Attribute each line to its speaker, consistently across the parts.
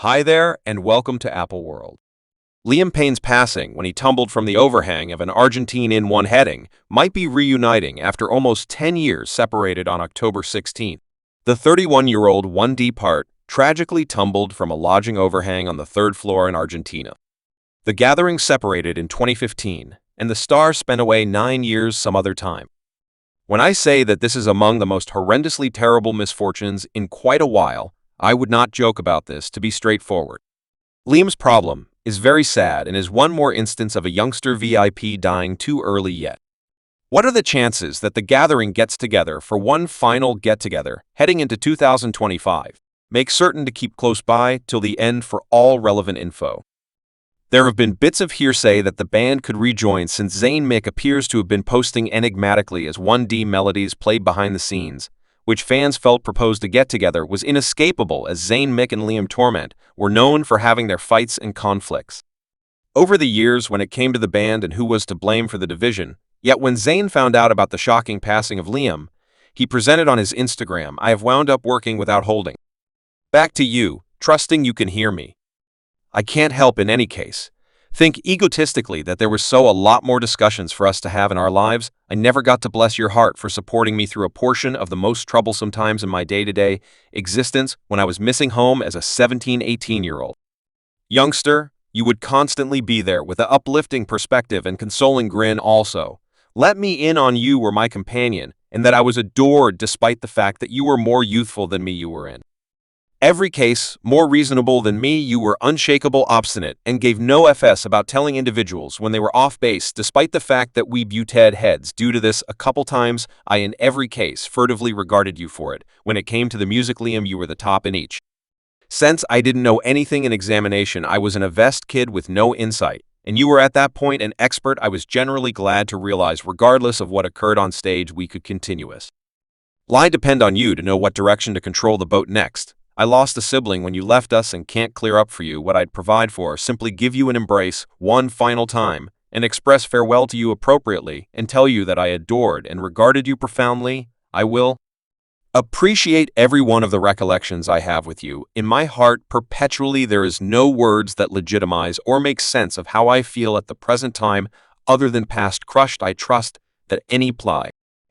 Speaker 1: Hi there, and welcome to Apple World. Liam Payne's passing when he tumbled from the overhang of an Argentine Inn One Heading might be reuniting after almost 10 years separated on October 16th. The 31-year-old 1D part tragically tumbled from a lodging overhang on the third floor in Argentina. The gathering separated in 2015, and the star spent away 9 years some other time. When I say that this is among the most horrendously terrible misfortunes in quite a while, I would not joke about this, to be straightforward. Liam's problem is very sad and is one more instance of a youngster VIP dying too early yet. What are the chances that the gathering gets together for one final get-together heading into 2025? Make certain to keep close by till the end for all relevant info. There have been bits of hearsay that the band could rejoin since Zayn Malik appears to have been posting enigmatically as 1D melodies played behind the scenes, which fans felt proposed a get-together was inescapable as Zayn Malik and Liam Torment were known for having their fights and conflicts. Over the years when it came to the band and who was to blame for the division, yet when Zayn found out about the shocking passing of Liam, he presented on his Instagram, "I have wound up working without holding back to you, trusting you can hear me. I can't help in any case. Think egotistically that there was so a lot more discussions for us to have in our lives. I never got to bless your heart for supporting me through a portion of the most troublesome times in my day-to-day existence when I was missing home as a 17, 18-year-old. Youngster, you would constantly be there with an uplifting perspective and consoling grin also. Let me in on you were my companion, and that I was adored despite the fact that you were more youthful than me you were in every case, more reasonable than me, you were unshakable, obstinate, and gave no fs about telling individuals when they were off base, despite the fact that we butted heads due to this a couple times. I in every case furtively regarded you for it. When it came to the music, Liam, you were the top in each. Since I didn't know anything in examination, I was an invest kid with no insight, and you were at that point an expert. I was generally glad to realize, regardless of what occurred on stage, we could continuous. Lie depend on you to know what direction to control the boat next. I lost a sibling when you left us and can't clear up for you what I'd provide for, simply give you an embrace one final time and express farewell to you appropriately and tell you that I adored and regarded you profoundly. I will appreciate every one of the recollections I have with you. In my heart perpetually there is no words that legitimize or make sense of how I feel at the present time other than past crushed. I trust that any ply.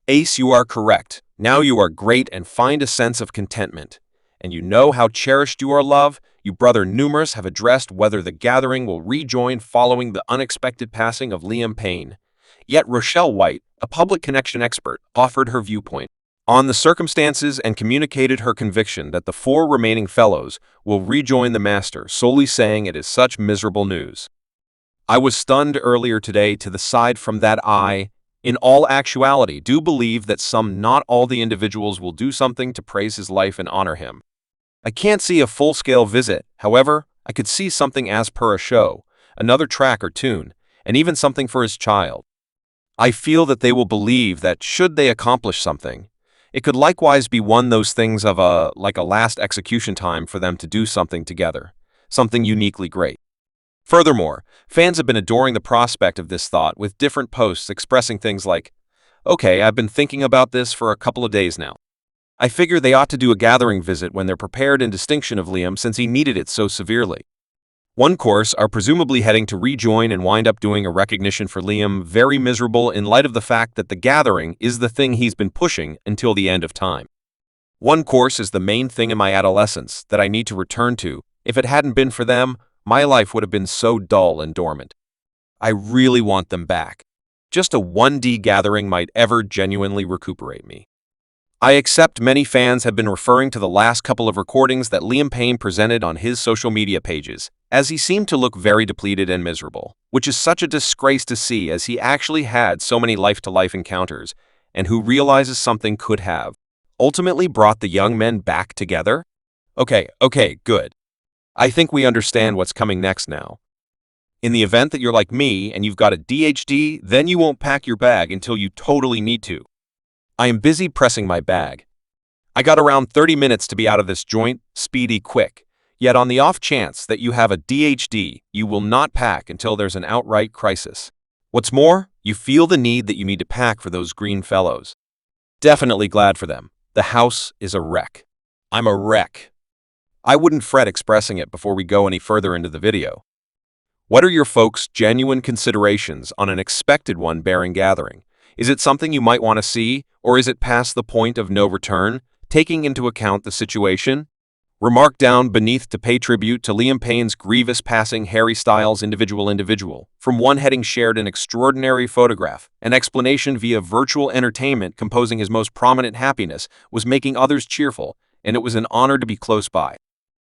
Speaker 1: Ace, you are correct. Now you are great and find a sense of contentment. And you know how cherished you are, love. You brother numerous have addressed whether the gathering will rejoin following the unexpected passing of Liam Payne. Yet Rochelle White, a public connection expert, offered her viewpoint on the circumstances and communicated her conviction that the 4 remaining fellows will rejoin the master, solely saying it is such miserable news. I was stunned earlier today to the side from that I, in all actuality, do believe that some, not all the individuals will do something to praise his life and honor him. I can't see a full-scale visit, however, I could see something as per a show, another track or tune, and even something for his child. I feel that they will believe that should they accomplish something, it could likewise be one those things of like a last execution time for them to do something together, something uniquely great. Furthermore, fans have been adoring the prospect of this thought with different posts expressing things like, "Okay, I've been thinking about this for a couple of days now. I figure they ought to do a gathering visit when they're prepared in distinction of Liam since he needed it so severely." One course are presumably heading to rejoin and wind up doing a recognition for Liam, very miserable in light of the fact that the gathering is the thing he's been pushing until the end of time. One course is the main thing in my adolescence that I need to return to. If it hadn't been for them, my life would have been so dull and dormant. I really want them back. Just a 1D gathering might ever genuinely recuperate me. I accept many fans have been referring to the last couple of recordings that Liam Payne presented on his social media pages, as he seemed to look very depleted and miserable, which is such a disgrace to see as he actually had so many life-to-life encounters, and who realizes something could have ultimately brought the young men back together. Okay, good. I think we understand what's coming next now. In the event that you're like me and you've got a DHD, then you won't pack your bag until you totally need to. I am busy pressing my bag. I got around 30 minutes to be out of this joint, speedy, quick. Yet on the off chance that you have a DHD, you will not pack until there's an outright crisis. What's more, you feel the need that you need to pack for those green fellows. Definitely glad for them. The house is a wreck. I'm a wreck. I wouldn't fret expressing it before we go any further into the video. What are your folks' genuine considerations on an expected one-bearing gathering? Is it something you might want to see, or is it past the point of no return, taking into account the situation? Remark down beneath to pay tribute to Liam Payne's grievous passing. Harry Styles' individual. From One Heading shared an extraordinary photograph. An explanation via virtual entertainment composing his most prominent happiness was making others cheerful, and it was an honor to be close by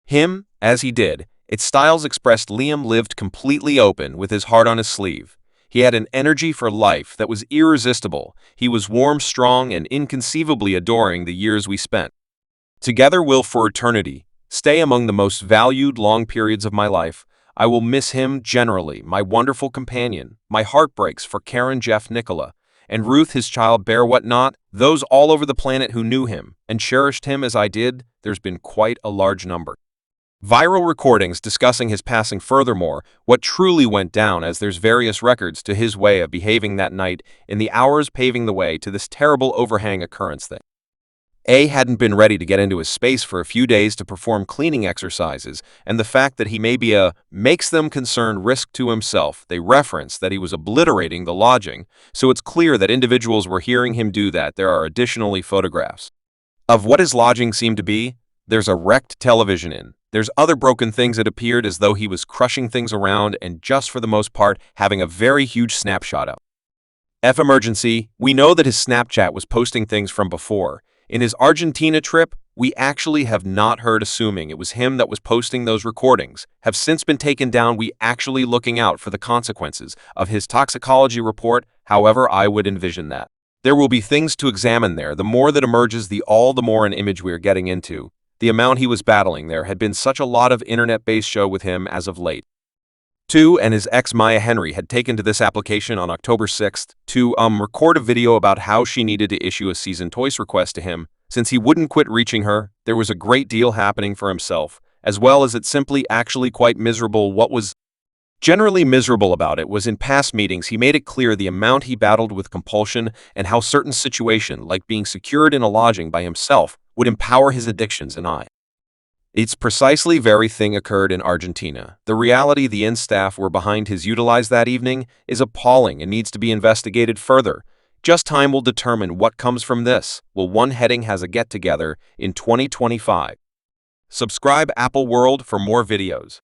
Speaker 1: him, as he did. Its Styles expressed Liam lived completely open with his heart on his sleeve. He had an energy for life that was irresistible. He was warm, strong, and inconceivably adoring the years we spent together will for eternity stay among the most valued long periods of my life. I will miss him generally, my wonderful companion. My heart breaks for Karen, Jeff, Nicola, and Ruth, his child, Bear, whatnot. Those all over the planet who knew him and cherished him as I did, there's been quite a large number. Viral recordings discussing his passing. Furthermore, what truly went down, as there's various records to his way of behaving that night in the hours paving the way to this terrible overhang occurrence thing. A hadn't been ready to get into his space for a few days to perform cleaning exercises, and the fact that he may be a makes them concerned risk to himself. They reference that he was obliterating the lodging, so it's clear that individuals were hearing him do that. There are additionally photographs of what his lodging seemed to be. There's a wrecked television in. There's other broken things. It appeared as though he was crushing things around and just for the most part having a very huge snapshot of emergency. We know that his Snapchat was posting things from before. In his Argentina trip, we actually have not heard, assuming it was him that was posting those recordings, have since been taken down. We actually looking out for the consequences of his toxicology report. However, I would envision that there will be things to examine there. The more that emerges, the more an image we're getting into. The amount he was battling. There had been such a lot of internet-based show with him as of late. 2. And his ex Maya Henry had taken to this application on October 6th to record a video about how she needed to issue a season toys request to him since he wouldn't quit reaching her. There was a great deal happening for himself, as well as it simply actually quite miserable. What was generally miserable about it was in past meetings he made it clear the amount he battled with compulsion and how certain situation like being secured in a lodging by himself would empower his addictions. And it's precisely very thing occurred in Argentina. The reality the inn staff were behind his utilized that evening is appalling and needs to be investigated further. Just time will determine what comes from this. Will One Heading has a get-together in 2025? Subscribe Apple World for more videos.